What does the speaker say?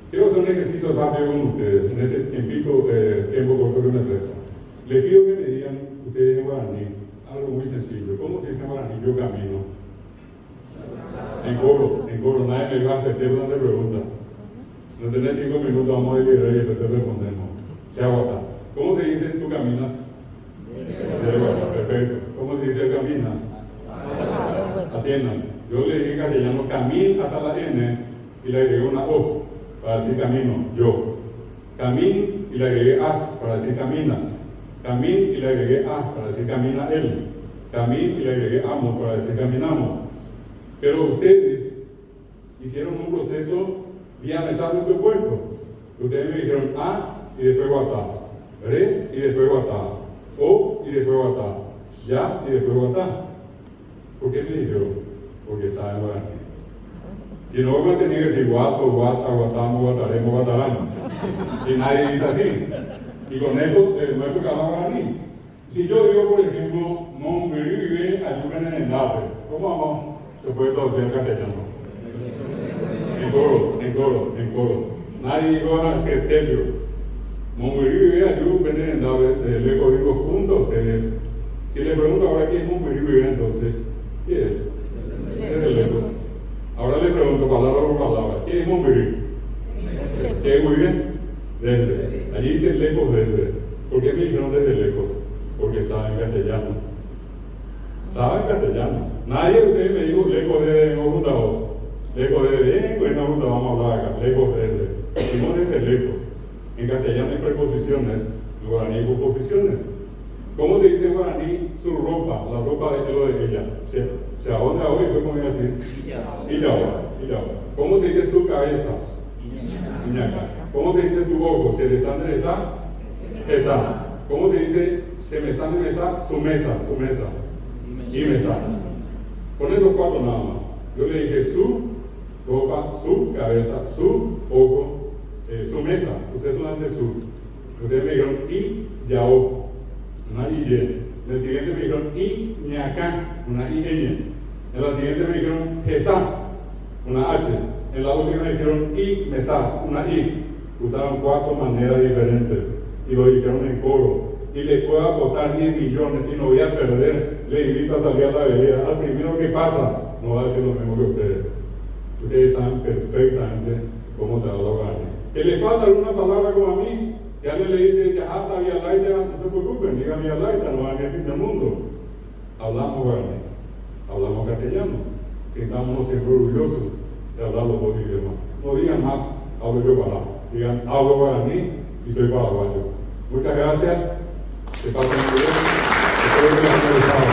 Quiero hacer un ejercicio rápido con ustedes, en este tiempo corto que me resta. Les pido que me digan, ustedes en guaraní, algo muy sencillo. ¿Cómo se dice en guaraní? Yo camino. En coro, nadie me va a hacer tiempo, no te pregunta. No tenés 5 minutos, vamos a deliberar y después te respondemos. Se aguanta. ¿Cómo se dice tú caminas? Perfecto. ¿Cómo se dice camina? Atiendan. Yo le dije en castellano camín hasta la N y le agregué una O para decir camino, yo. Camín y le agregué as para decir caminas. Camín y le agregué a para decir camina él. Camín y le agregué amo para decir caminamos. Pero ustedes hicieron un proceso diametralmente opuesto. Ustedes me dijeron a y después guatá, re y después guatá, o y después guatá, ya y después guatá. ¿Por qué me dijeron? Porque saben guaraní. Si no, me tenía que decir guato, guata, guatamos, guataremos, guataramos. Y nadie dice así. Y con esto el maestro que habla guaraní. Si yo digo, por ejemplo, Monguiri vive ayudan en el Nape, ¿cómo vamos? Se puede traducir en castellano. En coro. Nadie dijo a septelio. Monguiri vive ayudan en el Nape, le digo junto a ustedes. Si le pregunto ahora quién es Monguiri vive, entonces, ¿qué es? Desde lejos. Ahora le pregunto palabra por palabra, ¿qué es Monguiri? ¿Qué es muy bien? Desde. Allí dice lejos desde. ¿Por qué me dijeron desde lejos? Porque saben castellano. Saben castellano. Nadie de ustedes me dijo lejos desde no juntados. Lejos desde, bueno, vamos a hablar acá, lejos desde. Sino desde lejos. En castellano hay preposiciones, en guaraní hay composiciones. ¿Cómo se dice en guaraní su ropa? La ropa de lo de ella. Se ahonda hoy, ¿cómo voy a decir? Illa. ¿Cómo se dice su cabeza? Iñaca. ¿Cómo se dice su ojo? ¿Se desandereza? Esa. ¿Cómo se dice? Se me sale mesa, su mesa. Y mesa. Con esos 4 nada más. Yo le dije su ropa, su cabeza, su ojo, su mesa. Ustedes solamente su. Ustedes me dijeron y yao, una y. En el siguiente me dijeron y ñacá, una y ñ. En la siguiente me dijeron esa, una h. En la última me dijeron y mesa, una i. Usaron 4 maneras diferentes y lo dijeron en coro. Y le puedo apostar 10 millones y no voy a perder. Le invito a salir a la vereda. Al primero que pasa, no va a decir lo mismo que ustedes. Ustedes saben perfectamente cómo se habla guaraní. Que le falta alguna palabra como a mí, que alguien le dice que hasta vía laita, no se preocupen, diga vía laita, no van a fin del mundo. Hablamos guaraní, hablamos castellano, que estamos siempre orgullosos de hablar los 2 idiomas. No digan más, hablo yo para. Digan, hablo guaraní y soy paraguayo. Muchas gracias. Que pasen muy bien. Espero que les haya gustado.